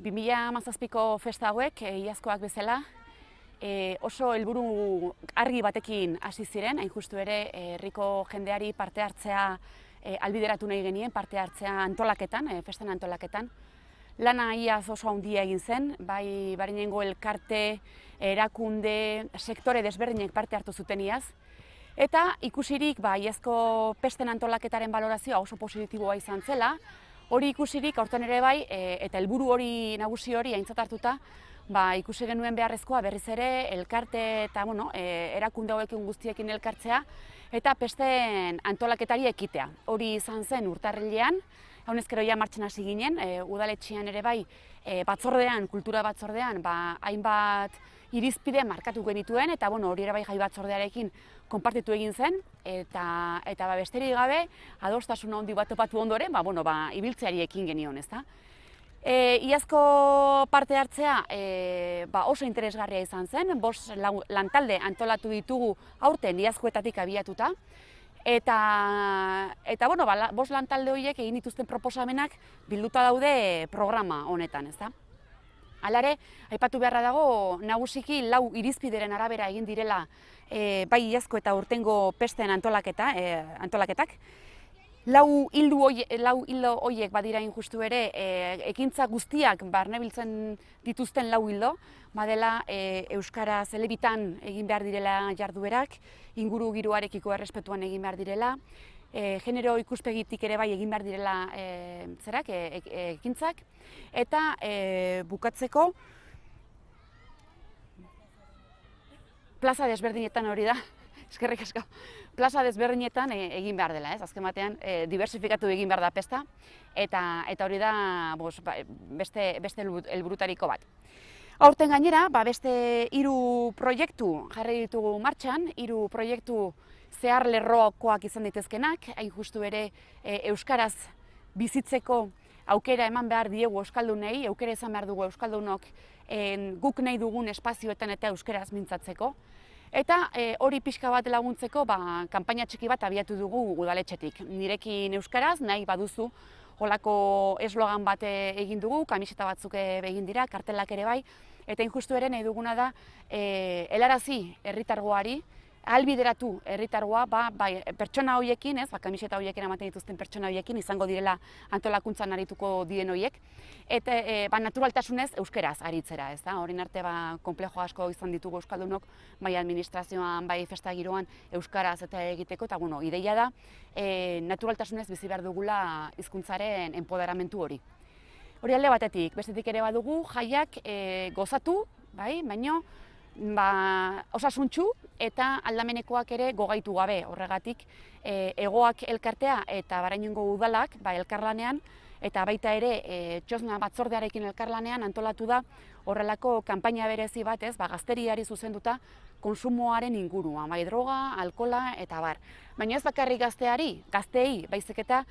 2017ko festa hauek, iazkoak bezala, oso helburu argi batekin hasi ziren, hain justu ere herriko jendeari parte hartzea ahalbideratu nahi genien, parte hartzea antolaketan, festen antolaketan. Lana iaz oso handia egin zen, bai Barinengo elkarte, erakunde, sektore desberdinek parte hartu zuten iaz. Eta ikusirik iazko pesten antolaketaren balorazioa oso positiboa izan zela, hori ikusirik aurten ere bai, eta helburu hori nagusi hori aintzat hartuta, ikusi genuen beharrezkoa berriz ere elkarte eta erakunde hauekin guztiekin elkartzea eta pesten antolaketari ekitea. Hori izan zen urtarrilean, honezkero ja martxan hasi ginen, udaletxean ere bai, batzordean, kultura batzordean, hainbat irizpide markatu genituen, eta hori ere bai jai batzordearekin konpartitu egin zen, eta besterik gabe, adostasuna handi bat topatu ondoren, ibiltzeari ekin genion, ezta? Iazko parte hartzea oso interesgarria izan zen, 5 lantalde antolatu ditugu aurten iazkoetatik abiatuta, eta 5 lantalde horiek egin dituzten proposamenak bilduta daude programa honetan, ezta? Hala ere, aipatu beharra dago, nagusiki 4 irizpideren arabera egin direla bai iazko eta aurtengo pesten antolaketak. 4 ildo horiek badira injustu ere, ekintza guztiak barnebiltzen dituzten 4 ildo, badela euskaraz elebitan egin behar direla jarduerak, inguru giroarekiko errespetuan egin behar direla, genero ikuspegitik ere bai egin behar direla ekintzak, eta bukatzeko plaza desberdinetan hori da, eskerrik asko, plaza desberdinetan egin behar dela, azken batean diversifikatu egin behar da pesta, eta hori da beste helburutariko bat. Aurten gainera, beste 3 proiektu jarri ditugu martxan, 3 proiektu zehar lerrokoak izan daitezkenak, hain justu ere euskaraz bizitzeko aukera eman behar diegu euskaldunei, aukera izan behar dugu euskaldunok guk nahi dugun espazioetan eta euskaraz mintzatzeko. Eta hori pixka bat laguntzeko kanpaina txiki bat abiatu dugu udaletxetik. Nirekin euskaraz, nahi baduzu, holako eslogan bat egin dugu, kamiseta batzuk egin dira, kartelak ere bai, eta injustu ere nahi duguna da helarazi herritargoari, ahalbideratu herritargoa pertsona horiekin, kamiseta horiekin ematen dituzten pertsona horiekin, izango direla antolakuntzan arituko diren horiek, eta naturaltasunez euskeraz aritzera, horien arte konplejo asko izan ditugu euskaldunok, bai administrazioan, bai festa giroan euskaraz eta egiteko, eta ideia da naturaltasunez bizi behar dugula hizkuntzaren enpoderamentu hori. Hori alde batetik, bestetik ere badugu jaiak gozatu, baino osasuntsu eta aldamenekoak ere gogaitu gabe, horregatik Egoak elkartea eta Barainongo udalak elkarlanean eta baita ere txosna batzordearekin elkarlanean antolatu da horrelako kanpaina berezi bat, gazteriari zuzenduta konsumoaren inguruan, droga, alkohola eta bar. Baina ez bakarrik gazteei, baizik eta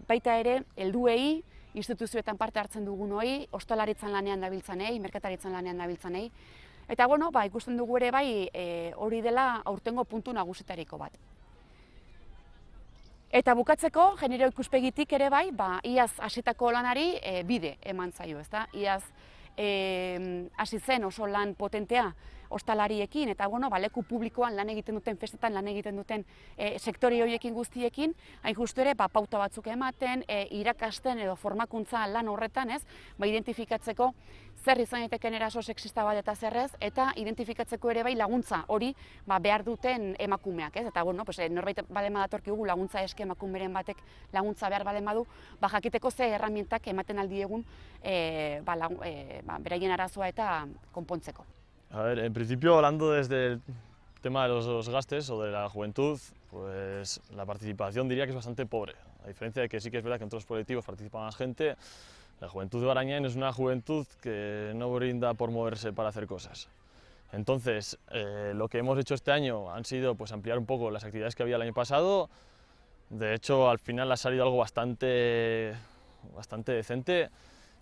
baita ere helduei, instituzioetan parte hartzen dugunoi, ostalaritzan lanean dabiltzanei, merkataritzan lanean dabiltzanei. Eta ikusten dugu ere hori dela aurtengo puntu nagusitariko bat. Eta bukatzeko, genero ikuspegitik ere iaz hasitako lanari bide eman zaio, ezta? Iaz hasi zen oso lan potentea ostalariekin eta leku publikoan lan egiten duten, festetan lan egiten duten sektore horiekin guztiekin, hain justu ere pauta batzuk ematen, irakasten edo formakuntza lan horretan, identifikatzeko zer izan daiteken eraso sexista bat eta zerrez, eta identifikatzeko ere laguntza hori behar duten emakumeak, eta norbait balema datorkigu laguntza eske emakumeren batek laguntza behar balema du, jakiteko ze erramientak ematen aldiegun beraien arazoa eta konpontzeko. A ver, en principio, hablando desde el tema de los gastes o de la juventud, pues la participación diría que es bastante pobre. A diferencia de que sí que es verdad que en otros colectivos participa más gente, la juventud de Barañain es una juventud que no brinda por moverse para hacer cosas. Entonces, lo que hemos hecho este año han sido ampliar un poco las actividades que había el año pasado. De hecho, al final ha salido algo bastante decente.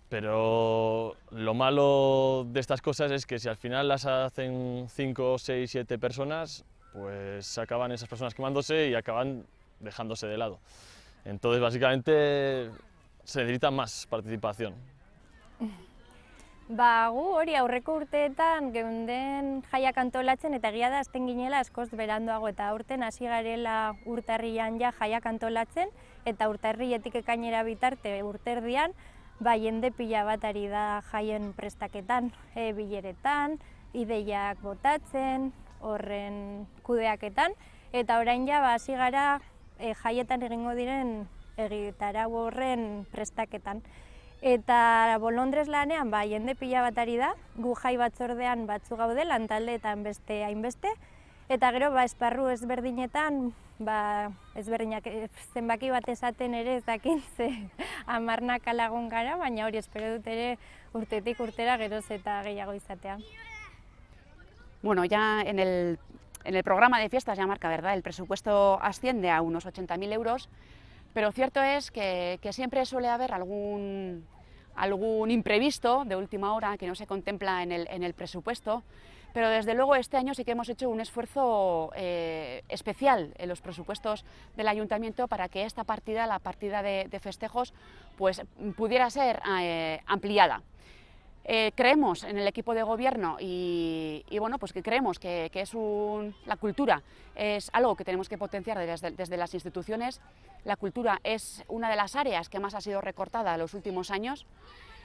Pero lo malo de estas cosas es que si al final las hacen 5, 6, 7 personas, pues acaban esas personas quemándose y acaban dejándose de lado. Entonces, básicamente, se necesita más participación. Gu hori aurreko urteetan geunden jaiak antolatzen eta egia da azten ginela askoz beranduago eta aurten hasi garela urtarrian ja jaiak antolatzen eta urtarrietik ekainera bitarte urterdian jende pila bat ari da jaien prestaketan, bileretan, ideiak botatzen, horren kudeaketan eta orain ja hasi gara jaietan egingo diren egitarau horren prestaketan. Eta bolondrez lanean jende pila bat ari da, gu jai batzordean batzu gaude, lantaldeetan beste hainbeste, eta gero esparru ezberdinetan, ezberdinak zenbaki bat esaten ere ez dakit ze 10 lagun gara, baina hori espero dut ere urtetik urtera geroz eta gehiago izatea. Bueno, ya en el programa de fiestas ya marca, ¿verdad? El presupuesto asciende a unos 80.000 euros, pero cierto es que siempre suele haber algún imprevisto de última hora que no se contempla en el presupuesto, pero desde luego este año sí que hemos hecho un esfuerzo especial en los presupuestos del Ayuntamiento para que esta partida, la partida de festejos, pues pudiera ser ampliada. Creemos en el equipo de gobierno y bueno, pues que creemos que la cultura es algo que tenemos que potenciar desde las instituciones. La cultura es una de las áreas que más ha sido recortada en los últimos años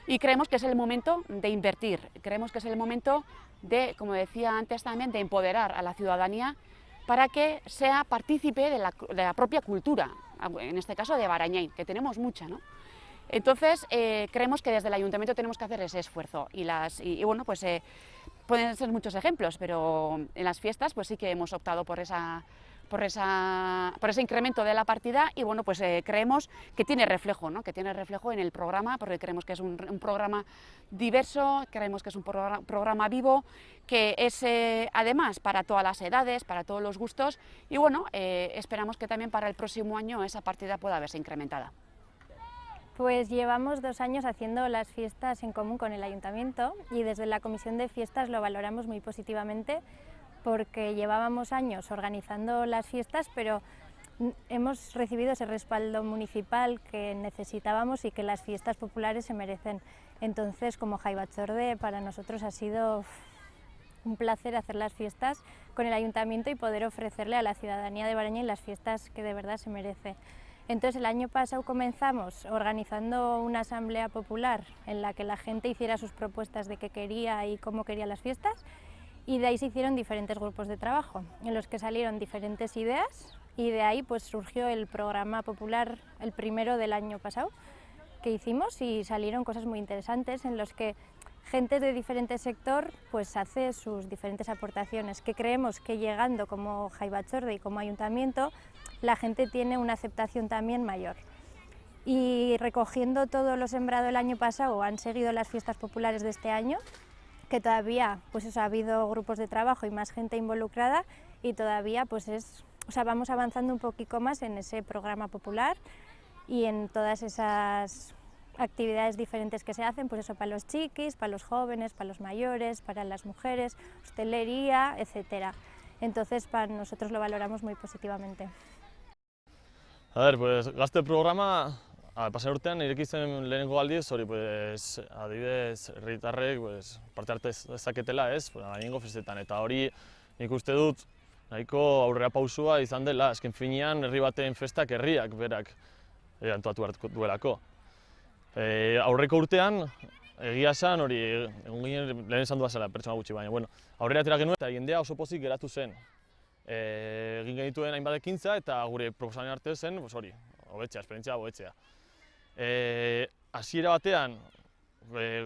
y creemos que es el momento de invertir, creemos que es el momento de, como decía antes también, de empoderar a la ciudadanía para que sea partícipe de la propia cultura, en este caso de Barañáin, que tenemos mucha, ¿no? Entonces, creemos que desde el Ayuntamiento tenemos que hacer ese esfuerzo y bueno, pues pueden ser muchos ejemplos, pero en las fiestas pues sí que hemos optado por ese incremento de la partida y bueno, pues creemos que tiene reflejo, ¿no? Que tiene reflejo en el programa, porque creemos que es un programa diverso, creemos que es un programa vivo, que es además para todas las edades, para todos los gustos y bueno, esperamos que también para el próximo año esa partida pueda verse incrementada. Pues llevamos 2 años haciendo las fiestas en común con el Ayuntamiento y desde la Comisión de Fiestas lo valoramos muy positivamente porque llevábamos años organizando las fiestas, pero hemos recibido ese respaldo municipal que necesitábamos y que las fiestas populares se merecen. Entonces, como Jai Batzorde, para nosotros ha sido un placer hacer las fiestas con el Ayuntamiento y poder ofrecerle a la ciudadanía de Barañáin las fiestas que de verdad se merece. Entonces el año pasado comenzamos organizando una asamblea popular en la que la gente hiciera sus propuestas de qué quería y cómo quería las fiestas y de ahí se hicieron diferentes grupos de trabajo en los que salieron diferentes ideas y de ahí pues surgió el programa popular, el primero del año pasado que hicimos y salieron cosas muy interesantes en los que gente de diferente sector pues hace sus diferentes aportaciones que creemos que llegando como Jai Batzorde y como Ayuntamiento la gente tiene una aceptación también mayor. Y recogiendo todo lo sembrado el año pasado, han seguido las fiestas populares de este año, que todavía pues ha habido grupos de trabajo y más gente involucrada y todavía pues vamos avanzando un poquito más en ese programa popular y en todas esas actividades diferentes que se hacen, pues eso para los chiquis, para los jóvenes, para los mayores, para las mujeres, hostelería, etcétera. Entonces para nosotros lo valoramos muy positivamente. A ver, pues gazte programa, pasen urtean ireki zen lehenengo aldiz, hori pues adibidez herritarrek pues parte hartu dezaketela, ez? Barañaingo festetan eta hori nik uste dut nahiko aurrerapausua izan dela, azken finean herri baten festak herriak berak antolatu beharko duelako. Aurreko urtean egia esan hori egun ginen lehen esan duazela pertsona gutxi baina bueno, aurrera atera genuen eta jendea oso pozik geratu zen. Egin genituen hainbat ekintza eta gure proposamen arte zen, pues hori, hobetzea, esperientzia hobetzea. Hasiera batean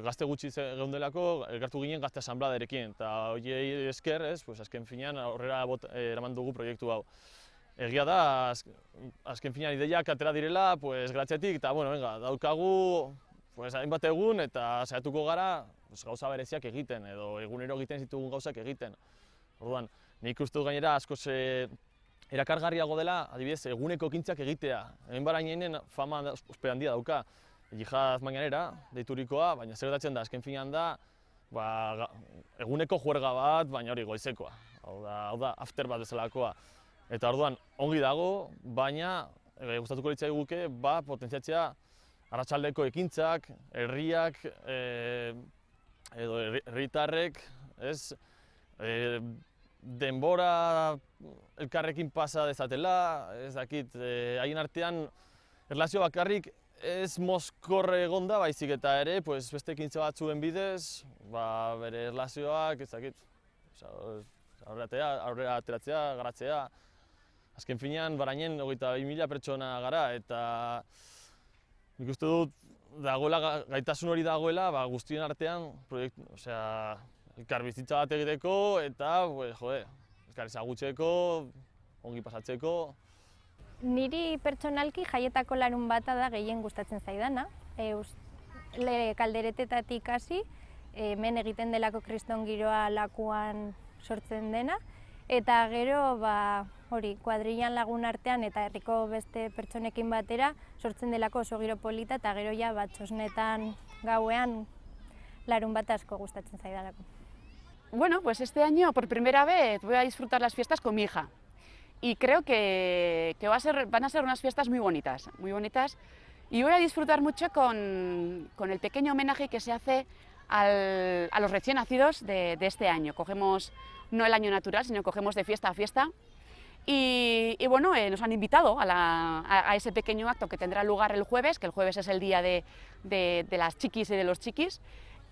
gazte gutxi geundelako elkartu ginen gazte asanbladerekin eta horiei esker, ez, pues azken finean aurrera eraman dugu proiektu hau. Egia da, azken finean ideiak atera direla, pues gratzetik eta bueno, venga, daukagu pues hainbat egun eta saiatuko gara pues, gauza bereziak egiten edo egunero egiten zitugun gauzak egiten. Orduan, nik uste dut gainera askoz erakargarriago dela, adibidez, eguneko ekintzak egitea. Hemen Barañainen fama ospe handia dauka. Jihad mañanera, deiturikoa, baina zer gertatzen da, azken finean da, eguneko juerga bat, baina hori goizekoa. Hau da after bat bezalakoa. Eta orduan ongi dago, baina gustatuko litzaiguke potentziatzea arratsaldeko ekintzak, herriak, edo herritarrek, ez, denbora elkarrekin pasa dezatela, ez dakit, haien artean erlazio bakarrik ez mozkorre egonda, baizik eta ere, pues, beste ekintza batzuen bidez, bere erlazioak, ez dakit, aurrera ateratzea, garatzea. Azken finean, Barainen 22.000 pertsona gara, eta nik uste dut gaitasun hori dagoela guztien artean elkar bizitza bat egiteko eta elkar ezagutzeko, ongi pasatzeko. Niri pertsonalki jaietako larun bata da gehien gustatzen zaidana. Kalderetetatik hasi, hemen egiten delako kriston giroa lakuan sortzen dena, eta gero kuadrillan lagun artean eta herriko beste pertsonekin batera sortzen delako oso giro polita, eta gero txosnetan gauean larun bat asko gustatzen zaidalako. Bueno, pues este año por primera vez voy a disfrutar las fiestas con mi hija y creo que van a ser unas fiestas muy bonitas y voy a disfrutar mucho con el pequeño homenaje que se hace a los recién nacidos de este año. Cogemos no el año natural, sino cogemos de fiesta a fiesta. Y bueno, nos han invitado a ese pequeño acto que tendrá lugar el jueves, que el jueves es el día de las chiquis y de los chiquis,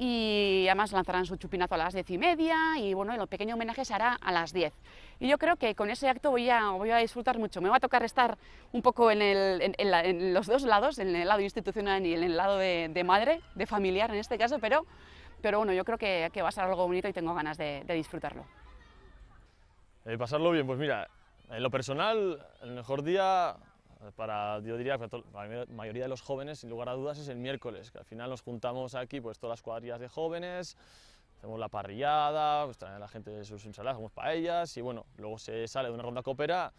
y además lanzarán su chupinazo a las 10:30 y bueno, el pequeño homenaje se hará a las 10. Y yo creo que con ese acto voy a disfrutar mucho. Me va a tocar estar un poco en los dos lados, en el lado institucional y en el lado de madre, de familiar en este caso, pero bueno, yo creo que va a ser algo bonito y tengo ganas de disfrutarlo. Pasarlo bien, pues mira, en lo personal, el mejor día yo diría que para la mayoría de los jóvenes, sin lugar a dudas, es el miércoles, que al final nos juntamos aquí pues todas las cuadrillas de jóvenes, hacemos la parrillada, pues traen a la gente sus ensaladas, hacemos paellas y bueno, luego se sale de una ronda copera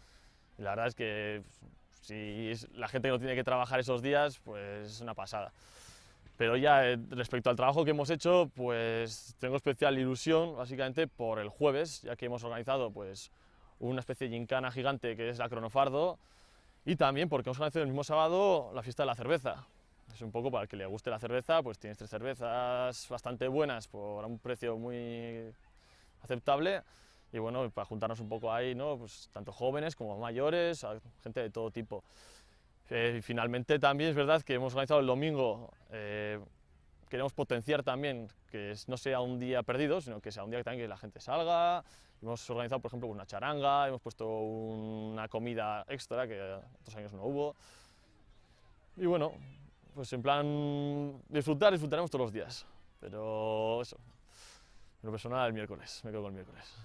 y la verdad es que si la gente no tiene que trabajar esos días, pues es una pasada. Pero ya respecto al trabajo que hemos hecho, pues tengo especial ilusión básicamente por el jueves, ya que hemos organizado pues una especie de gincana gigante que es la Cronofardo, y también porque hemos organizado el mismo sábado la fiesta de la cerveza. Es un poco para el que le guste la cerveza, pues tienes 3 cervezas bastante buenas por un precio muy aceptable y bueno, para juntarnos un poco ahí, ¿no? Pues tanto jóvenes como mayores, gente de todo tipo. Y finalmente también es verdad que hemos organizado el domingo, queremos potenciar también que no sea un día perdido, sino que sea un día que también que la gente salga. Hemos organizado, por ejemplo, una charanga, hemos puesto una comida extra que otros años no hubo. Y bueno, pues en plan disfrutaremos todos los días, pero eso, en lo personal el miércoles, me quedo con el miércoles.